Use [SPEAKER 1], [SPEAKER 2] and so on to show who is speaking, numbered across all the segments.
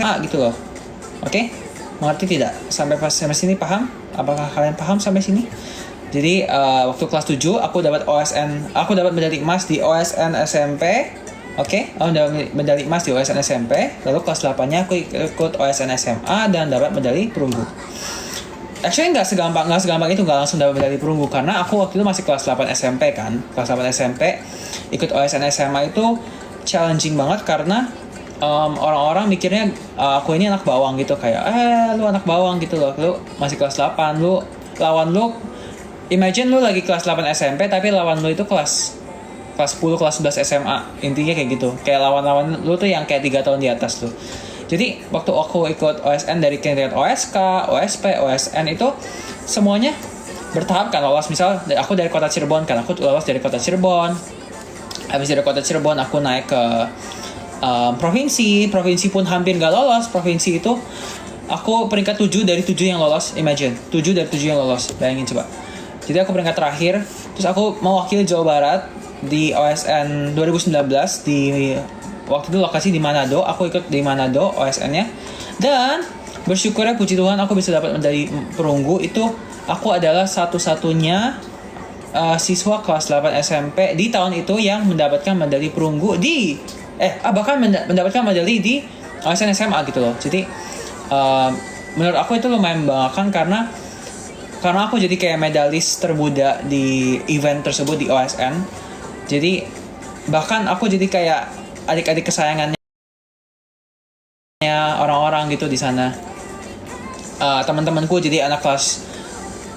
[SPEAKER 1] SMA gitu loh. Oke? Mengerti tidak? Sampai sini paham? Apakah kalian paham sampai sini? Jadi waktu kelas 7 aku dapat medali emas di OSN SMP. Oke, aku dapat medali emas di OSN SMP. Lalu kelas 8-nya aku ikut OSN SMA dan dapat medali perunggu. Actually nggak segampang itu, nggak langsung dapat medali perunggu karena aku waktu itu masih kelas 8 SMP kan. Kelas 8 SMP ikut OSN SMA itu challenging banget karena orang-orang mikirnya aku ini anak bawang gitu, kayak lu anak bawang gitu loh, lu masih kelas 8, lawan lu imagine lu lagi kelas 8 SMP tapi lawan lu itu kelas 10, kelas 11 SMA. Intinya kayak gitu. Kayak lawan-lawan lu tuh yang kayak 3 tahun di atas tuh. Jadi waktu aku ikut OSN dari tingkat OSK, OSP, OSN itu semuanya bertahap kan lolos. Misal aku dari kota Cirebon kan, aku lolos dari kota Cirebon. Habis dari kota Cirebon aku naik ke provinsi pun hampir gak lolos. Provinsi itu aku peringkat 7 dari 7 yang lolos. Imagine 7 dari 7 yang lolos. Bayangin coba. Jadi aku peringkat terakhir. Terus aku mewakili Jawa Barat di OSN 2019 di waktu itu lokasi di Manado. Aku ikut di Manado OSN-nya. Dan bersyukurnya puji Tuhan aku bisa dapat medali perunggu. Itu aku adalah satu-satunya siswa kelas 8 SMP di tahun itu yang mendapatkan medali perunggu bahkan mendapatkan medali di OSN SMA gitu loh. Jadi menurut aku itu lumayan membanggakan karena aku jadi kayak medalis termuda di event tersebut di OSN. Jadi bahkan aku jadi kayak adik-adik kesayangannya orang-orang gitu di sana. Teman-temanku jadi anak kelas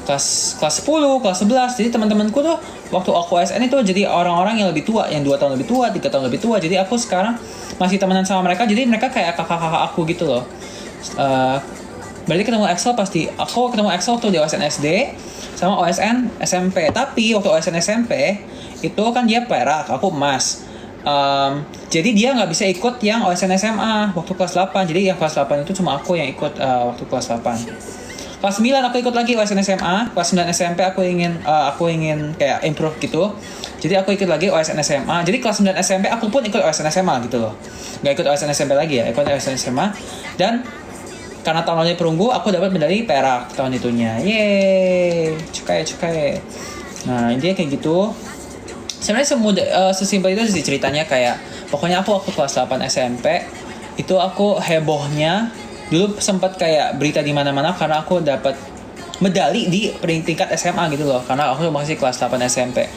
[SPEAKER 1] 10, kelas 11. Jadi teman-temanku tuh waktu aku OSN itu jadi orang-orang yang lebih tua, yang 2 tahun lebih tua, 3 tahun lebih tua. Jadi aku sekarang masih temenan sama mereka. Jadi mereka kayak kakak-kakak aku gitu loh. Berarti ketemu Excel aku ketemu Excel waktu di OSN SD sama OSN SMP. Tapi waktu OSN SMP itu kan dia perak, aku emas. Jadi dia nggak bisa ikut yang OSN SMA waktu kelas 8. Jadi yang kelas 8 itu cuma aku yang ikut waktu kelas 8. Kelas 9 aku ikut lagi OSN SMA. Kelas 9 SMP aku ingin kayak improve gitu. Jadi aku ikut lagi OSN SMA. Jadi kelas 9 SMP aku pun ikut OSN SMA gitu loh. Nggak ikut OSN SMP lagi ya, ikut OSN SMA. Dan karena tahun lalu perunggu, aku dapat medali perak tahun itunya. Yeay, cukai. Nah, intinya kayak gitu. Sebenarnya sesimpel itu sih ceritanya. Kayak pokoknya aku waktu kelas 8 SMP itu aku hebohnya dulu sempat kayak berita di mana-mana karena aku dapat medali di tingkat SMA gitu loh. Karena aku masih kelas 8 SMP.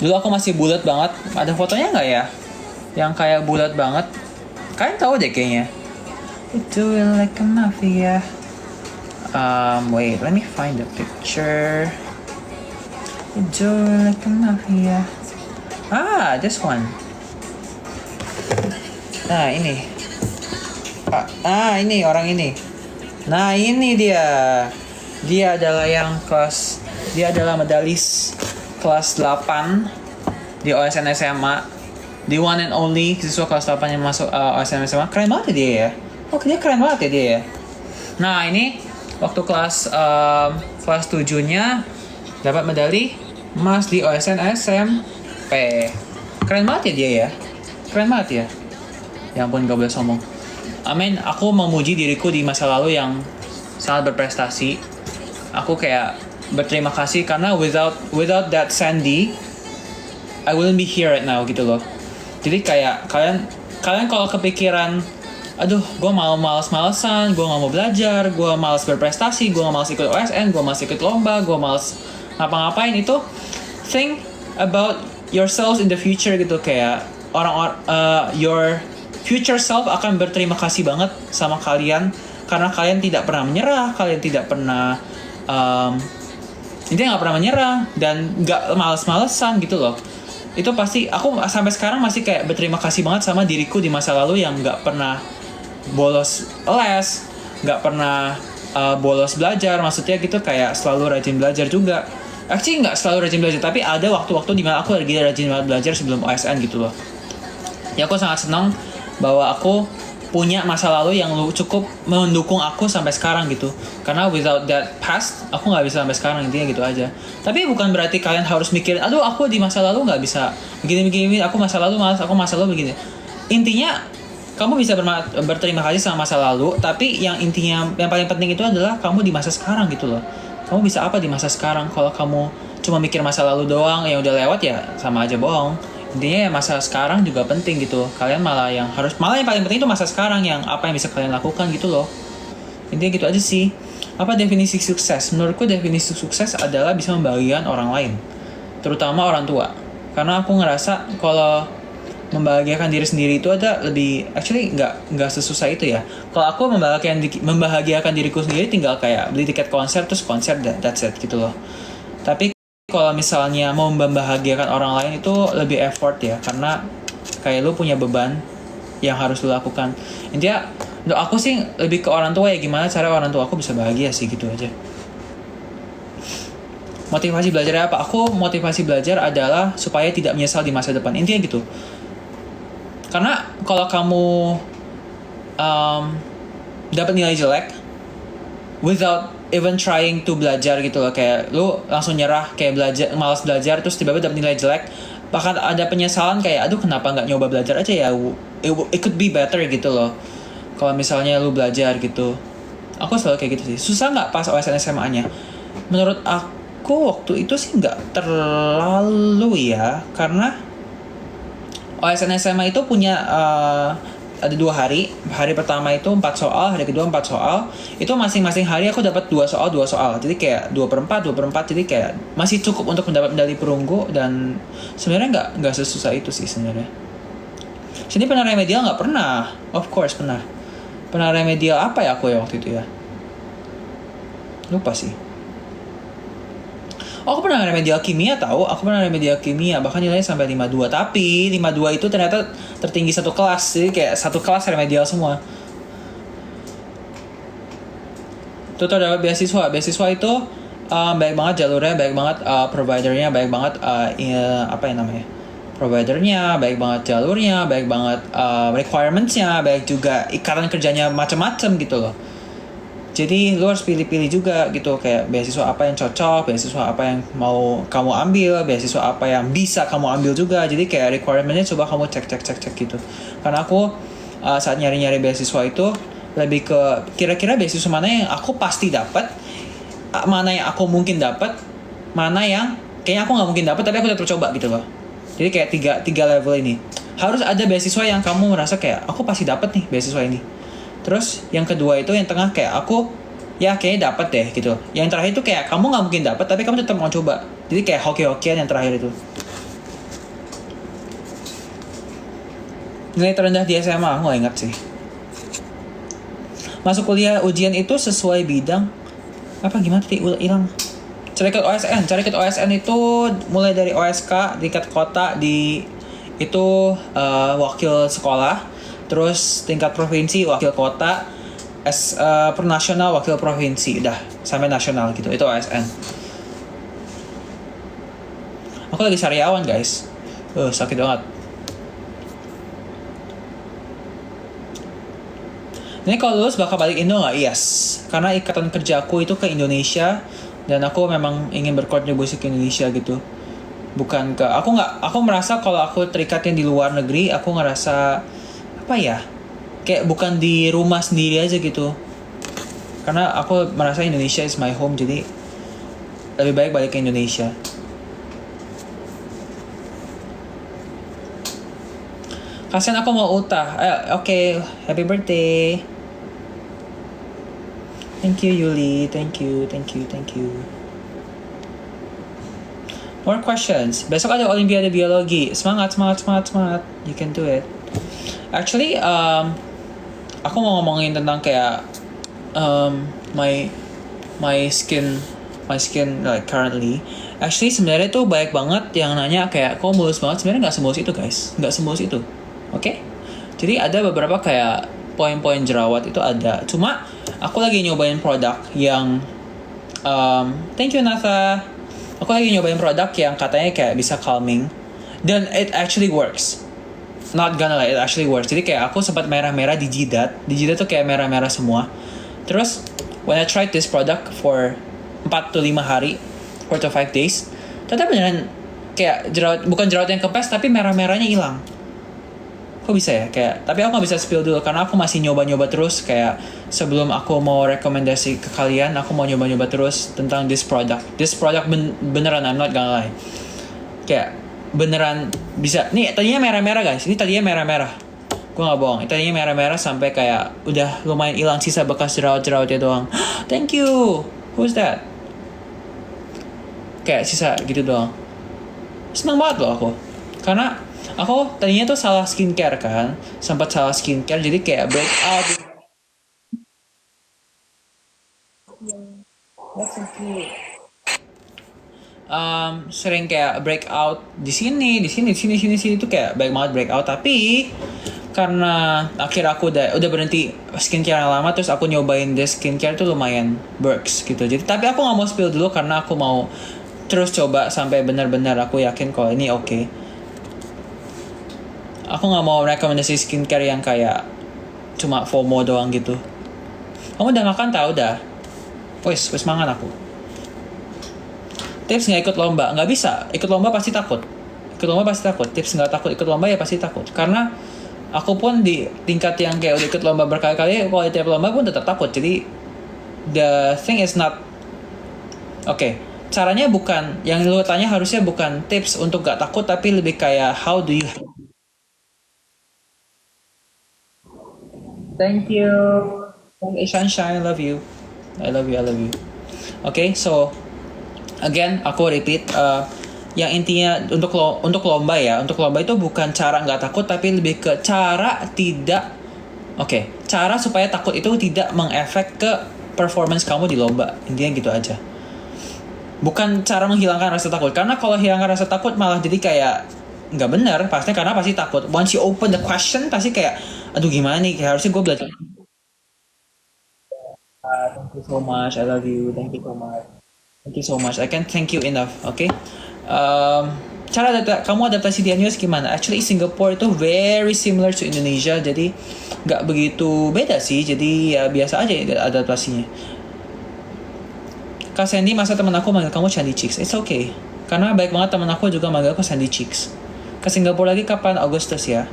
[SPEAKER 1] Dulu aku masih bulat banget. Ada fotonya nggak ya? Yang kayak bulat banget. Kalian tahu deh kayaknya. Do it like a mafia. Wait, let me find the picture. Do it like a mafia. This one. Nah, ini. Ini orang ini. Nah, ini dia. Dia adalah medalis kelas 8 di OSN SMA. The one and only siswa kelas 8 yang masuk OSN SMA. Keren banget dia ya. Dia keren banget ya dia ya. Nah, ini waktu kelas 7-nya dapat medali emas di OSN SMP. Keren banget ya dia ya. Keren banget ya. Ya ampun, gak boleh sombong. Amin, aku memuji diriku di masa lalu yang sangat berprestasi. Aku kayak berterima kasih karena without that Sandy, I wouldn't be here right now gitu loh. Jadi kayak kalian kalau kepikiran, aduh, gue males-malesan, gue gak mau belajar, gue males berprestasi, gue gak males ikut OSN, gue males ikut lomba, gue males ngapa-ngapain itu, think about yourselves in the future gitu. Kayak your future self akan berterima kasih banget sama kalian karena kalian tidak pernah menyerah, kalian tidak pernah intinya gak pernah menyerah dan gak males-malesan gitu loh. Itu pasti aku sampai sekarang masih kayak berterima kasih banget sama diriku di masa lalu yang gak pernah bolos les, gak pernah bolos belajar. Maksudnya gitu, kayak selalu rajin belajar juga. Actually gak selalu rajin belajar, tapi ada waktu-waktu dimana aku lagi rajin banget belajar sebelum OSN gitu loh. Ya aku sangat senang bahwa aku punya masa lalu yang cukup mendukung aku sampai sekarang gitu. Karena without that past, aku gak bisa sampai sekarang, intinya gitu aja. Tapi bukan berarti kalian harus mikirin, aduh aku di masa lalu gak bisa begini-begini, aku masa lalu malas, aku masa lalu begini. Intinya kamu bisa berterima kasih sama masa lalu, tapi yang intinya yang paling penting itu adalah kamu di masa sekarang gitu loh. Kamu bisa apa di masa sekarang? Kalau kamu cuma mikir masa lalu doang yang udah lewat ya sama aja bohong. Intinya ya masa sekarang juga penting gitu. Kalian malah yang paling penting itu masa sekarang, yang apa yang bisa kalian lakukan gitu loh. Intinya gitu aja sih. Apa definisi sukses? Menurutku definisi sukses adalah bisa membahagiakan orang lain, terutama orang tua. Karena aku ngerasa kalau membahagiakan diri sendiri itu ada lebih, actually nggak sesusah itu ya. Kalau aku membahagiakan diriku sendiri tinggal kayak beli tiket konser terus konser, that's it gitu loh. Tapi kalau misalnya mau membahagiakan orang lain itu lebih effort ya, karena kayak lu punya beban yang harus lu lakukan. Intinya untuk aku sih lebih ke orang tua ya, gimana cara orang tua aku bisa bahagia sih, gitu aja. Motivasi belajarnya apa? Aku motivasi belajar adalah supaya tidak menyesal di masa depan. Intinya gitu. Karena kalau kamu dapat nilai jelek without even trying to belajar gitu loh, kayak lu langsung nyerah, kayak malas belajar, terus tiba-tiba dapat nilai jelek, bahkan ada penyesalan kayak aduh kenapa nggak nyoba belajar aja ya, it could be better gitu loh. Kalau misalnya lu belajar gitu, aku selalu kayak gitu sih. Susah nggak pas OSN SMA-nya? Menurut aku waktu itu sih nggak terlalu ya, karena OSN SMA itu punya ada 2 hari. Hari pertama itu 4 soal, hari kedua 4 soal. Itu masing-masing hari aku dapat 2 soal. Jadi kayak 2/4. Jadi kayak masih cukup untuk mendapat medali perunggu, dan sebenarnya nggak sesusah itu sih sebenarnya. Sini pernah remedial nggak? Pernah, of course pernah. Pernah remedial apa ya aku ya waktu itu ya? Lupa sih. Oh, aku pernah remedial kimia tahu. Aku pernah remedial kimia, bahkan nilainya sampai 5,2. Tapi 5,2 itu ternyata tertinggi satu kelas. Jadi kayak satu kelas remedial semua. Tutor dapat beasiswa. Beasiswa itu baik banget jalurnya, baik banget providernya, baik banget apa yang namanya? Providernya, baik banget jalurnya, baik banget requirementsnya, baik juga ikatan kerjanya macam-macam gitu loh. Jadi lu harus pilih-pilih juga gitu, kayak beasiswa apa yang cocok, beasiswa apa yang mau kamu ambil, beasiswa apa yang bisa kamu ambil juga. Jadi kayak requirementnya coba kamu cek gitu. Karena aku saat nyari-nyari beasiswa itu lebih ke kira-kira beasiswa mana yang aku pasti dapat, mana yang aku mungkin dapat, mana yang kayaknya aku nggak mungkin dapat tapi aku tetap coba gitu loh. Jadi kayak tiga level ini. Harus ada beasiswa yang kamu merasa kayak aku pasti dapat nih beasiswa ini. Terus yang kedua itu yang tengah kayak aku ya kayaknya dapat deh gitu. Yang terakhir itu kayak kamu nggak mungkin dapat tapi kamu tetap mau coba. Jadi kayak hoki-hokian yang terakhir itu. Nilai terendah di SMA aku nggak ingat sih. Masuk kuliah ujian itu sesuai bidang apa gimana tadi hilang. Carikat OSN itu mulai dari OSK tingkat kota itu wakil sekolah, terus tingkat provinsi wakil kota, per nasional wakil provinsi, udah sampai nasional gitu. Itu OSN. Aku lagi sariawan guys, sakit banget. Ini kalau lulus bakal balik Indo nggak? Yes, karena ikatan kerjaku itu ke Indonesia. Dan aku memang ingin berkontribusi ke Indonesia gitu. Bukan ke aku merasa kalau aku terikatnya di luar negeri, aku ngerasa apa ya? Kayak bukan di rumah sendiri aja gitu. Karena aku merasa Indonesia is my home, jadi lebih baik balik ke Indonesia. Kasian aku mau ultah. Oke, happy birthday. Thank you Yuli, thank you. More questions. Besok ada Olimpiade Biologi. Semangat. You can do it. Actually, aku mau ngomongin tentang kayak my skin like currently. Actually sebenarnya tuh banyak banget yang nanya kayak kok mulus banget. Sebenarnya nggak semulus itu guys, nggak semulus itu. Oke? Jadi ada beberapa kayak poin-poin jerawat itu ada. Cuma aku lagi nyobain produk yang thank you Natha. Aku lagi nyobain produk yang katanya kayak bisa calming, dan it actually works. Not gonna lie, it actually works. Jadi kayak aku sempat merah-merah di jidat tuh kayak merah-merah semua. Terus when I tried this product for 4 to 5 hari, 4 to 5 days, ternyata beneran kayak bukan jerawat yang kempes tapi merah-merahnya hilang. kok bisa ya kayak, tapi aku nggak bisa spill dulu karena aku masih nyoba-nyoba terus. Kayak sebelum aku mau rekomendasi ke kalian, aku mau nyoba-nyoba terus tentang this product beneran, I'm not gonna lie, kayak beneran bisa. Nih tadinya merah-merah guys, ini tadinya merah-merah, gue nggak bohong, tadinya merah-merah sampai kayak udah lumayan hilang sisa bekas jerawat-jerawatnya doang. Thank you, who's that, kayak sisa gitu doang. Seneng banget loh aku, karena aku tadinya tuh salah skincare kan, sempat salah skincare, jadi kayak breakout. That's so cute. Sering kayak breakout di sini, di sini, di sini, sini, sini tuh kayak baik banget breakout. Tapi karena akhir aku udah berhenti skincare yang lama, terus aku nyobain deh skincare tuh lumayan works gitu. Jadi tapi aku nggak mau spill dulu karena aku mau terus coba sampai benar-benar aku yakin kalau ini oke. Aku nggak mau rekomendasi skincare yang kayak cuma FOMO doang gitu. Kamu udah makan tau udah? Wes mangan aku. Tips nggak ikut lomba, nggak bisa. Ikut lomba pasti takut. Ikut lomba pasti takut. Tips nggak takut ikut lomba ya pasti takut. Karena aku pun di tingkat yang kayak udah ikut lomba berkali-kali, kalau tiap lomba pun tetap takut. Jadi the thing is not okay. Caranya bukan yang lu tanya, harusnya bukan tips untuk gak takut, tapi lebih kayak how do you. Thank you. Thank you, Sunshine. I love you. I love you. I love you. Okay, so again, aku repeat. Yang intinya untuk lomba ya, untuk lomba itu bukan cara nggak takut, tapi lebih ke cara tidak. Oke, cara supaya takut itu tidak mengefek ke performance kamu di lomba. Intinya gitu aja. Bukan cara menghilangkan rasa takut, karena kalau hilangkan rasa takut malah jadi kayak nggak benar pastinya, karena pasti takut. Once you open the question pasti kayak aduh gimana nih, kayak harusnya gue belajar. Thank you so much, I love you, thank you so much, thank you so much, I can't thank you enough. Okay, cara kamu adaptasi di Anyos gimana? Actually Singapore itu very similar to Indonesia, jadi nggak begitu beda sih, jadi ya biasa aja adaptasinya. Kak Sandy, masa teman aku manggil kamu Sandy Chicks? It's okay, karena baik banget teman aku juga manggil aku Sandy Chicks. Ke Singapura lagi kapan? Agustus ya.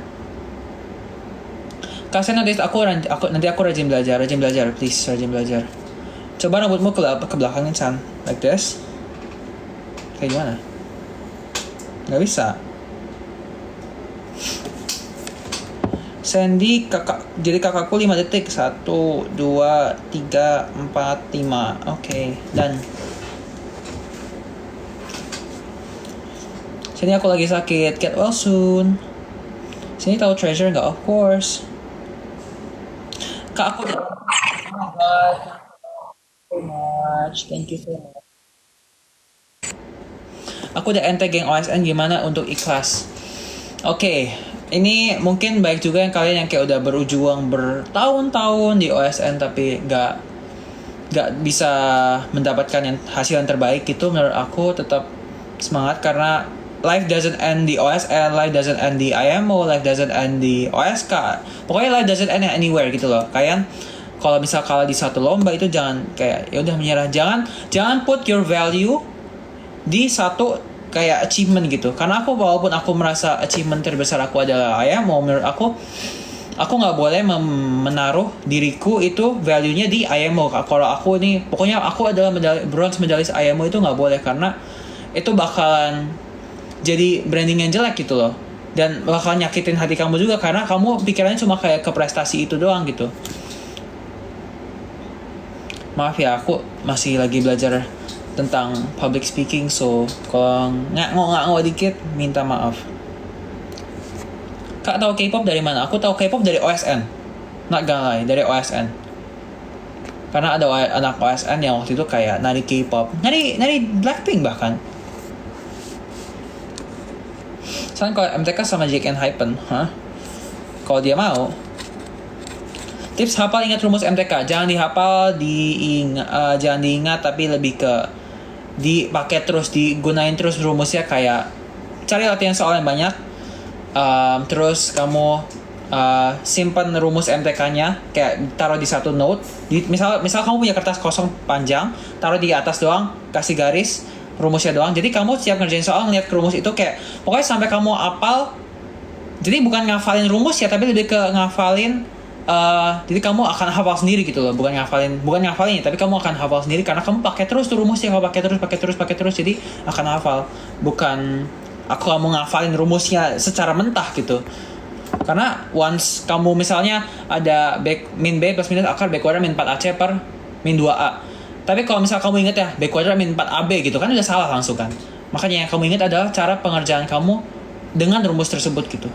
[SPEAKER 1] Kak Sandy, nanti aku rajin belajar, please, rajin belajar. Coba rambutmu ke belakangin, San, like this. Kayak gimana? Gak bisa. Sandy, jadi kakakku 5 detik. 1, 2, 3, 4, 5. Oke, dan sini aku lagi sakit. Get well soon. Sini tahu treasure nggak? Of course. Kak, aku udah. Oh my god. So much. Thank you so much. Aku udah ente geng OSN, gimana untuk ikhlas? Oke, ini mungkin baik juga yang kalian yang kayak udah berjuang bertahun-tahun di OSN tapi nggak bisa mendapatkan yang hasil yang terbaik itu. Menurut aku tetap semangat, karena life doesn't end di OSN, life doesn't end di IMO, life doesn't end di OSK. Pokoknya life doesn't end anywhere gitu loh. Kalian kalau misal kalah di satu lomba itu jangan kayak ya udah menyerah. Jangan put your value di satu kayak achievement gitu. Karena walaupun aku merasa achievement terbesar aku adalah IMO, menurut aku nggak boleh menaruh diriku itu value-nya di IMO. Kalau aku nih pokoknya aku adalah bronze medalis IMO, itu nggak boleh, karena itu bakalan jadi branding yang jelek gitu loh, dan bakal nyakitin hati kamu juga, karena kamu pikirannya cuma kayak ke prestasi itu doang gitu. Maaf ya, aku masih lagi belajar tentang public speaking, so kalau ngak-ngok dikit minta maaf. Kak tahu K-pop dari mana? Aku tahu K-pop dari OSN, not gonna lie, dari OSN. Karena ada anak OSN yang waktu itu kayak nari K-pop, nari Blackpink bahkan. Soalnya kalau MTK sama Jake and Hypen, kalau dia mau. Tips hafal ingat rumus MTK. Jangan dihafal, jangan diingat, tapi lebih ke dipakai terus, digunain terus rumusnya. Kayak cari latihan soal yang banyak, terus kamu simpan rumus MTK-nya, kayak taruh di satu note. Misal kamu punya kertas kosong panjang, taruh di atas doang, kasih garis rumusnya doang. Jadi kamu siap ngerjain soal ngeliat rumus itu, kayak pokoknya sampai kamu hafal Jadi bukan ngafalin rumus ya, tapi lebih ke ngafalin. Jadi kamu akan hafal sendiri gitu loh, bukan ngafalin ya, tapi kamu akan hafal sendiri karena kamu pakai terus tuh rumusnya, kalau pakai terus, jadi akan hafal. Bukan kamu ngafalin rumusnya secara mentah gitu. Karena once kamu misalnya ada min B plus minus akar B kuadrat min 4AC per min 2A. Tapi kalau misal kamu ingat ya, B kuadrat min 4AB gitu kan udah salah langsung kan. Makanya yang kamu ingat adalah cara pengerjaan kamu dengan rumus tersebut gitu.